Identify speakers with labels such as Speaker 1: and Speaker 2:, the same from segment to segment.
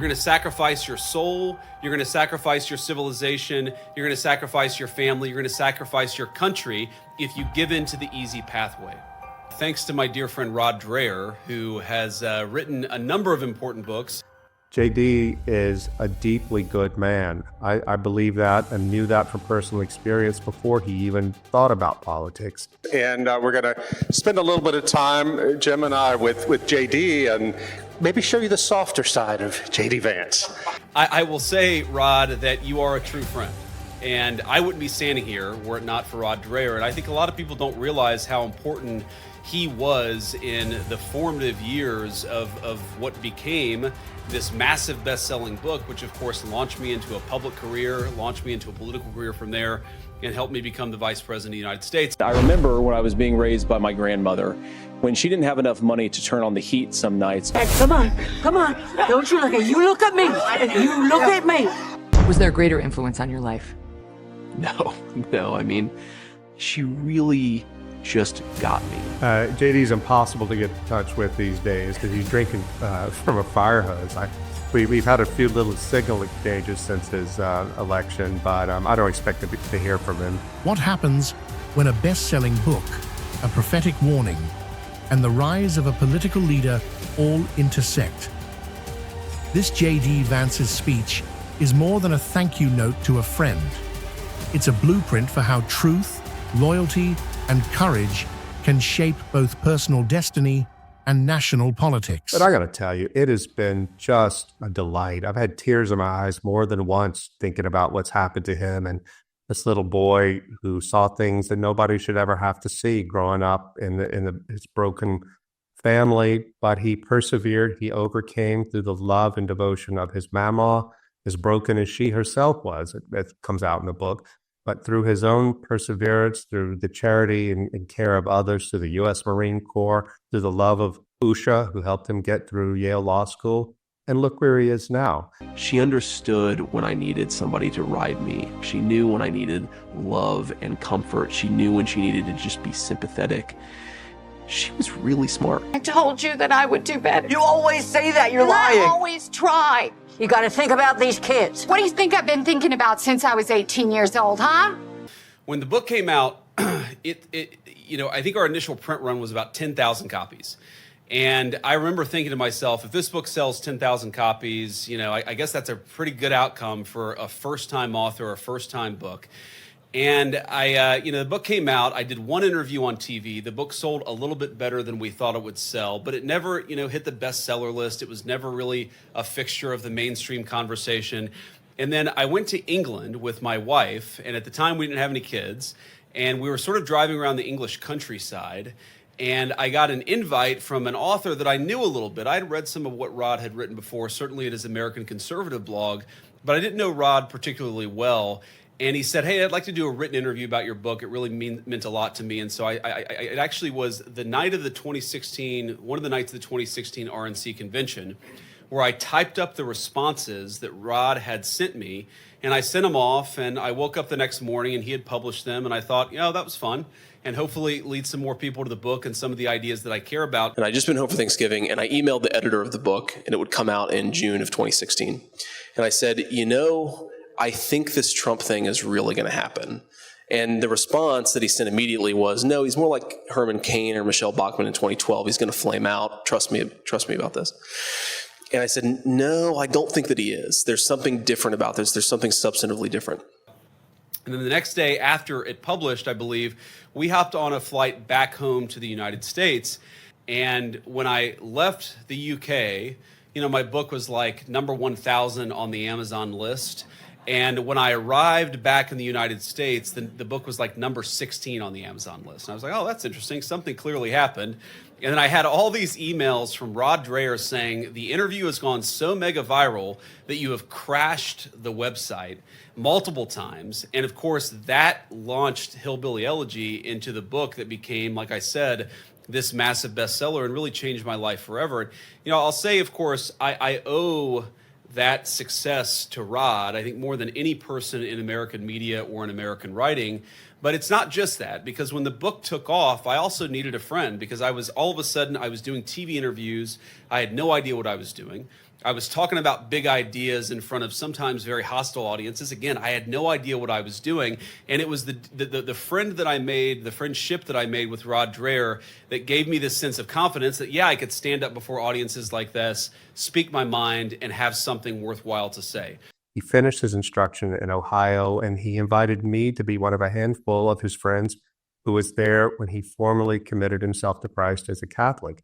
Speaker 1: You're going to sacrifice your soul. You're going to sacrifice your civilization. You're going to sacrifice your family. You're going to sacrifice your country if you give in to the easy pathway. Thanks to my dear friend Rod Dreer, who has written a number of important books.
Speaker 2: JD is a deeply good man. I believe that and knew that from personal experience before he even thought about politics.
Speaker 3: And we're going to spend a little bit of time, Jim and I, with JD and maybe show you the softer side of JD Vance.
Speaker 1: I will say, Rod, that you are a true friend. And I wouldn't be standing here were it not for Rod Dreer. And I think a lot of people don't realize how important he was in the formative years of what became this massive best-selling book, which of course launched me into a public career, launched me into a political career from there, and helped me become the Vice President of the United States.
Speaker 4: I remember when I was being raised by my grandmother, when she didn't have enough money to turn on the heat some nights.
Speaker 5: Hey, come on, don't you look at you look at me, you look at me.
Speaker 6: Was there a greater influence on your life?
Speaker 7: No, I mean, she really just got me.
Speaker 2: JD's impossible to get in touch with these days because he's drinking from a fire hose. We've had a few little signal exchanges since his election, but I don't expect to hear from him.
Speaker 8: What happens when a best-selling book, a prophetic warning, and the rise of a political leader all intersect? This J.D. Vance's speech is more than a thank you note to a friend. It's a blueprint for how truth, loyalty, and courage can shape both personal destiny and national politics.
Speaker 2: But I gotta tell you, it has been just a delight. I've had tears in my eyes more than once thinking about what's happened to him and this little boy who saw things that nobody should ever have to see growing up in his broken family. But he persevered. He overcame through the love and devotion of his mama, as broken as she herself was. It comes out in the book. But through his own perseverance, through the charity and care of others, through the U.S. Marine Corps, through the love of Usha, who helped him get through Yale Law School, and look where he is now.
Speaker 7: She understood when I needed somebody to ride me. She knew when I needed love and comfort. She knew when she needed to just be sympathetic. She was really smart.
Speaker 9: I told you that I would do better.
Speaker 5: You always say that, you're lying.
Speaker 9: I always try.
Speaker 5: You gotta think about these kids.
Speaker 9: What do you think I've been thinking about since I was 18 years old, huh?
Speaker 1: When the book came out, I think our initial print run was about 10,000 copies. And I remember thinking to myself, if this book sells 10,000 copies, I guess that's a pretty good outcome for a first-time author, a first-time book. And the book came out. I did one interview on TV. The book sold a little bit better than we thought it would sell, but it never, hit the bestseller list. It was never really a fixture of the mainstream conversation. And then I went to England with my wife, and at the time we didn't have any kids, and we were sort of driving around the English countryside, and I got an invite from an author that I knew a little bit. I'd read some of what Rod had written before, certainly at his American Conservative blog, but I didn't know Rod particularly well. And he said, hey, I'd like to do a written interview about your book. It really meant a lot to me. And so it actually was the night of the 2016, one of the nights of the 2016 RNC convention, where I typed up the responses that Rod had sent me, and I sent them off, and I woke up the next morning and he had published them, and I thought, that was fun, and hopefully lead some more people to the book and some of the ideas that I care about.
Speaker 4: And I'd just been home for Thanksgiving, and I emailed the editor of the book, and it would come out in June of 2016. And I said, I think this Trump thing is really going to happen. And the response that he sent immediately was, no, he's more like Herman Cain or Michelle Bachmann in 2012. He's going to flame out. Trust me about this. And I said, no, I don't think that he is. There's something different about this. There's something substantively different.
Speaker 1: And then the next day after it published, I believe, we hopped on a flight back home to the United States. And when I left the UK, my book was like number 1,000 on the Amazon list. And when I arrived back in the United States, the book was like number 16 on the Amazon list. And I was like, oh, that's interesting. Something clearly happened. And then I had all these emails from Rod Dreer saying, the interview has gone so mega viral that you have crashed the website multiple times. And of course, that launched Hillbilly Elegy into the book that became, like I said, this massive bestseller and really changed my life forever. And, I'll say, of course, I owe that success to Rod, I think more than any person in American media or in American writing. But it's not just that, because when the book took off, I also needed a friend, because all of a sudden I was doing TV interviews. I had no idea what I was doing. I was talking about big ideas in front of sometimes very hostile audiences. Again, I had no idea what I was doing. And it was the friend that I made, the friendship that I made with Rod Dreer that gave me this sense of confidence that, yeah, I could stand up before audiences like this, speak my mind, and have something worthwhile to say.
Speaker 2: He finished his instruction in Ohio, and he invited me to be one of a handful of his friends who was there when he formally committed himself to Christ as a Catholic.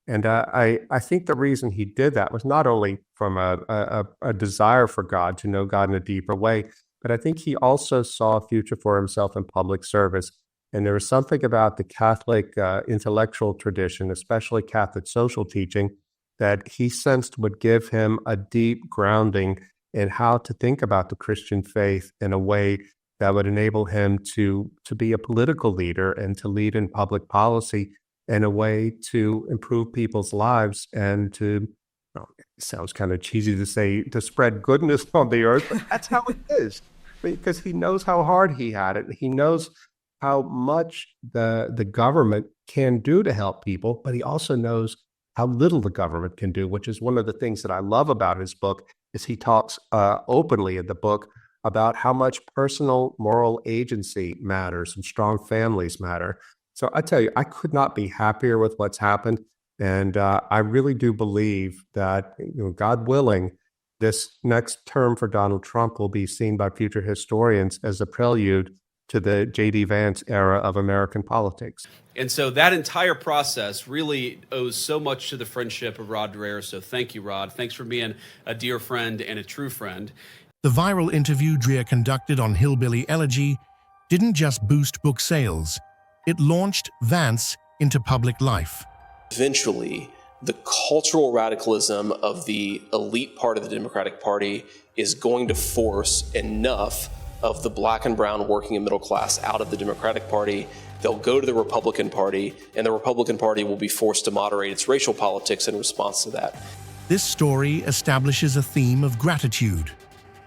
Speaker 2: And I think the reason he did that was not only from a desire for God, to know God in a deeper way, but I think he also saw a future for himself in public service. And there was something about the Catholic intellectual tradition, especially Catholic social teaching, that he sensed would give him a deep grounding in how to think about the Christian faith in a way that would enable him to be a political leader and to lead in public policy in a way to improve people's lives and to, well, it sounds kind of cheesy to say, to spread goodness on the earth, but that's how it is, because he knows how hard he had it. He knows how much the government can do to help people, but he also knows how little the government can do, which is one of the things that I love about his book, is he talks openly in the book about how much personal moral agency matters and strong families matter. So I tell you, I could not be happier with what's happened. And I really do believe that, God willing, this next term for Donald Trump will be seen by future historians as a prelude to the J.D. Vance era of American politics.
Speaker 1: And so that entire process really owes so much to the friendship of Rod Dreer. So thank you, Rod. Thanks for being a dear friend and a true friend.
Speaker 8: The viral interview Dreer conducted on Hillbilly Elegy didn't just boost book sales, it launched Vance into public life.
Speaker 4: Eventually, the cultural radicalism of the elite part of the Democratic Party is going to force enough of the black and brown working and middle class out of the Democratic Party. They'll go to the Republican Party, and the Republican Party will be forced to moderate its racial politics in response to that.
Speaker 8: This story establishes a theme of gratitude,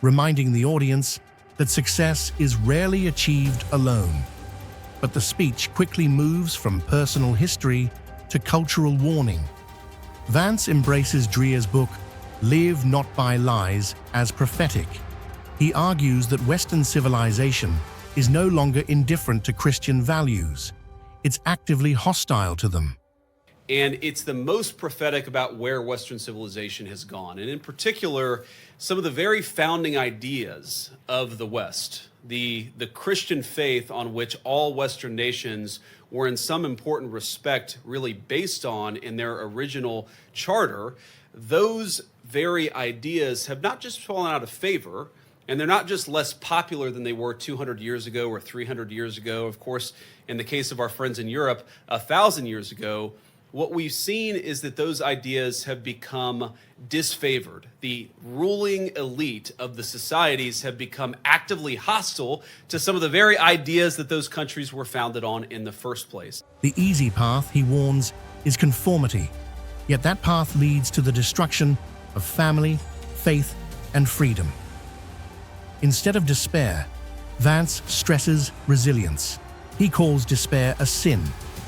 Speaker 8: reminding the audience that success is rarely achieved alone. But the speech quickly moves from personal history to cultural warning. Vance embraces Dreer's book, Live Not by Lies, as prophetic. He argues that Western civilization is no longer indifferent to Christian values. It's actively hostile to them.
Speaker 1: And it's the most prophetic about where Western civilization has gone. And in particular, some of the very founding ideas of the West, the Christian faith on which all Western nations were in some important respect really based on in their original charter, those very ideas have not just fallen out of favor, and they're not just less popular than they were 200 years ago or 300 years ago. Of course, in the case of our friends in Europe, 1,000 years ago, what we've seen is that those ideas have become disfavored. The ruling elite of the societies have become actively hostile to some of the very ideas that those countries were founded on in the first place.
Speaker 8: The easy path, he warns, is conformity. Yet that path leads to the destruction of family, faith, and freedom. Instead of despair, Vance stresses resilience. He calls despair a sin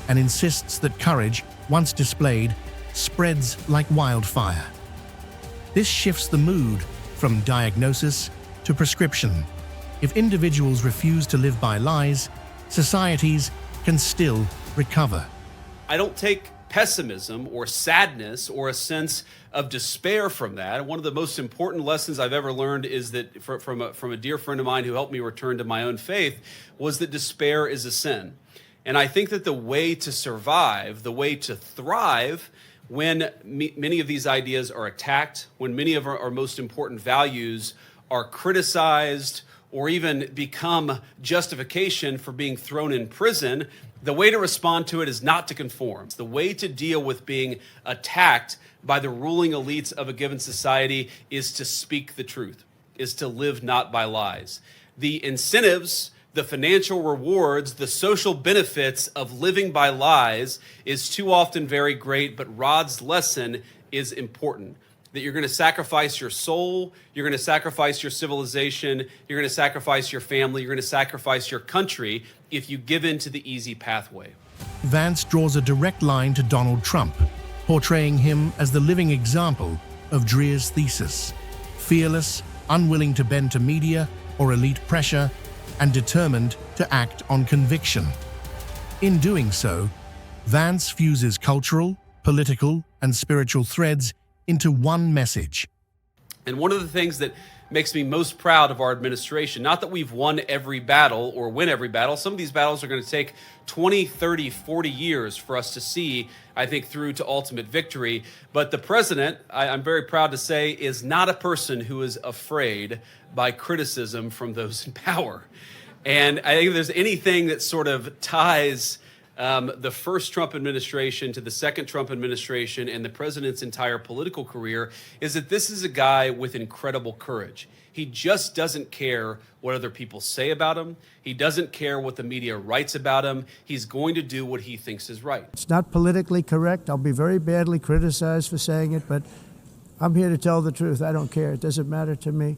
Speaker 8: and insists that courage, once displayed, spreads like wildfire. This shifts the mood from diagnosis to prescription. If individuals refuse to live by lies, societies can still recover.
Speaker 1: I don't take pessimism or sadness or a sense of despair from that. One of the most important lessons I've ever learned is that from a dear friend of mine who helped me return to my own faith was that despair is a sin. And I think that the way to survive, the way to thrive, when many of these ideas are attacked, when many of our most important values are criticized or even become justification for being thrown in prison, the way to respond to it is not to conform. The way to deal with being attacked by the ruling elites of a given society is to speak the truth, is to live not by lies. The incentives, the financial rewards, the social benefits of living by lies is too often very great, but Rod's lesson is important. That you're going to sacrifice your soul, you're going to sacrifice your civilization, you're going to sacrifice your family, you're going to sacrifice your country if you give in to the easy pathway.
Speaker 8: Vance draws a direct line to Donald Trump, portraying him as the living example of Dreer's thesis: fearless, unwilling to bend to media or elite pressure, and determined to act on conviction. In doing so, Vance fuses cultural, political, and spiritual threads into one message.
Speaker 1: And one of the things that makes me most proud of our administration, not that we've won every battle or win every battle. Some of these battles are going to take 20, 30, 40 years for us to see, I think, through to ultimate victory. But the president, I'm very proud to say, is not a person who is afraid by criticism from those in power. And I think if there's anything that sort of ties the first Trump administration to the second Trump administration and the president's entire political career, is that this is a guy with incredible courage. He just doesn't care what other people say about him. He doesn't care what the media writes about him. He's going to do what he thinks is right.
Speaker 10: It's not politically correct. I'll be very badly criticized for saying it, but I'm here to tell the truth. I don't care. It doesn't matter to me.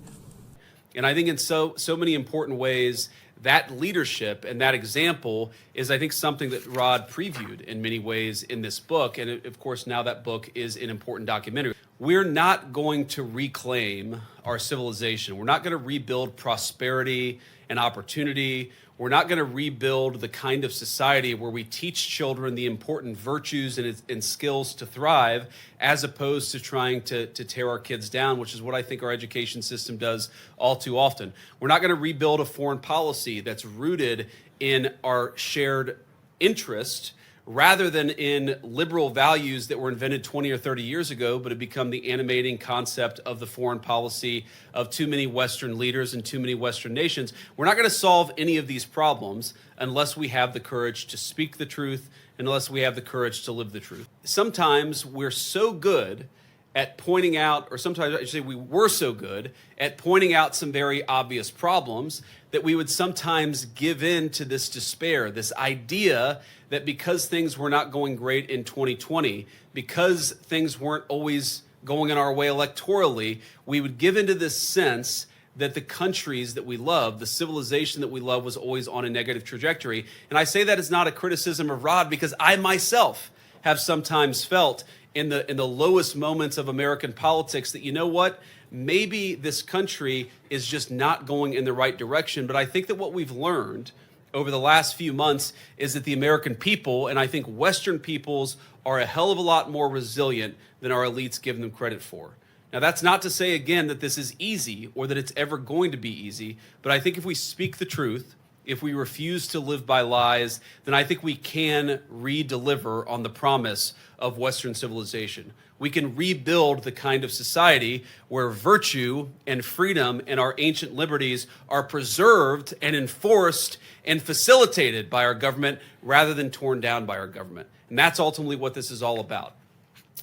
Speaker 1: And I think in so many important ways, that leadership and that example is, I think, something that Rod previewed in many ways in this book. And of course, now that book is an important documentary. We're not going to reclaim our civilization. We're not going to rebuild prosperity and opportunity. We're not going to rebuild the kind of society where we teach children the important virtues and skills to thrive, as opposed to trying to tear our kids down, which is what I think our education system does all too often. We're not going to rebuild a foreign policy that's rooted in our shared interest, rather than in liberal values that were invented 20 or 30 years ago, but have become the animating concept of the foreign policy of too many Western leaders and too many Western nations. We're not going to solve any of these problems unless we have the courage to speak the truth, and unless we have the courage to live the truth. Sometimes we're so good at pointing out, or sometimes I should say we were so good at pointing out some very obvious problems, that we would sometimes give in to this despair, this idea that because things were not going great in 2020, because things weren't always going in our way electorally, we would give into this sense that the countries that we love, the civilization that we love, was always on a negative trajectory. And I say that as not a criticism of Rod, because I myself have sometimes felt in the lowest moments of American politics that, you know what, maybe this country is just not going in the right direction. But I think that what we've learned over the last few months is that the American people, and I think Western peoples, are a hell of a lot more resilient than our elites give them credit for. Now, that's not to say, again, that this is easy or that it's ever going to be easy, but I think if we speak the truth, if we refuse to live by lies, then I think we can re-deliver on the promise of Western civilization. We can rebuild the kind of society where virtue and freedom and our ancient liberties are preserved and enforced and facilitated by our government rather than torn down by our government. And that's ultimately what this is all about.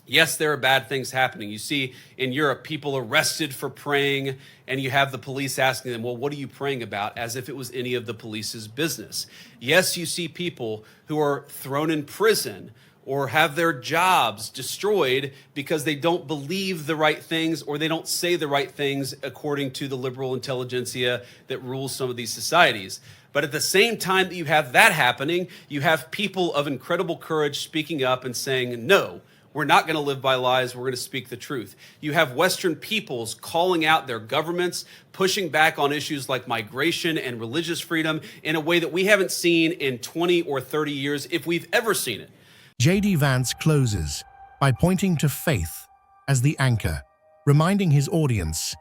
Speaker 1: Yes, there are bad things happening. You see in Europe, people arrested for praying, and you have the police asking them, well, what are you praying about? As if it was any of the police's business. Yes, you see people who are thrown in prison or have their jobs destroyed because they don't believe the right things or they don't say the right things according to the liberal intelligentsia that rules some of these societies. But at the same time that you have that happening, you have people of incredible courage speaking up and saying, no, we're not going to live by lies. We're going to speak the truth. You have Western peoples calling out their governments, pushing back on issues like migration and religious freedom in a way that we haven't seen in 20 or 30 years, if we've ever seen it.
Speaker 8: J.D. Vance closes by pointing to faith as the anchor, reminding his audience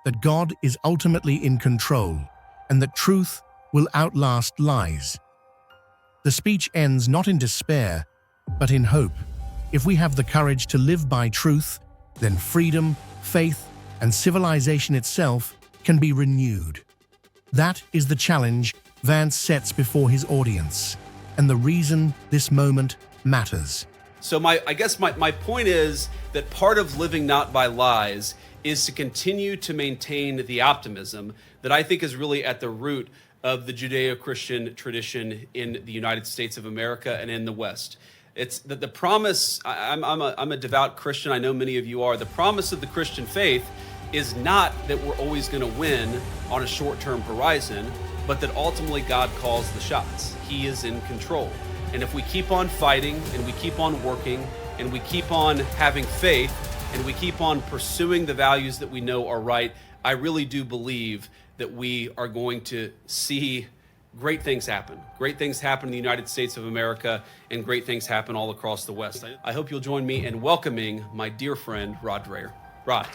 Speaker 8: that God is ultimately in control and that truth will outlast lies. The speech ends not in despair, but in hope. If we have the courage to live by truth, then freedom, faith, and civilization itself can be renewed. That is the challenge Vance sets before his audience, and the reason this moment matters.
Speaker 1: So I guess my point is that part of living not by lies is to continue to maintain the optimism that I think is really at the root of the Judeo-Christian tradition in the United States of America and in the West. It's that the promise, I'm a devout Christian, I know many of you are, the promise of the Christian faith is not that we're always going to win on a short-term horizon, but that ultimately God calls the shots. He is in control. And if we keep on fighting and we keep on working and we keep on having faith and we keep on pursuing the values that we know are right, I really do believe that we are going to see great things happen. Great things happen in the United States of America, and great things happen all across the West. I hope you'll join me in welcoming my dear friend, Rod Dreer. Rod.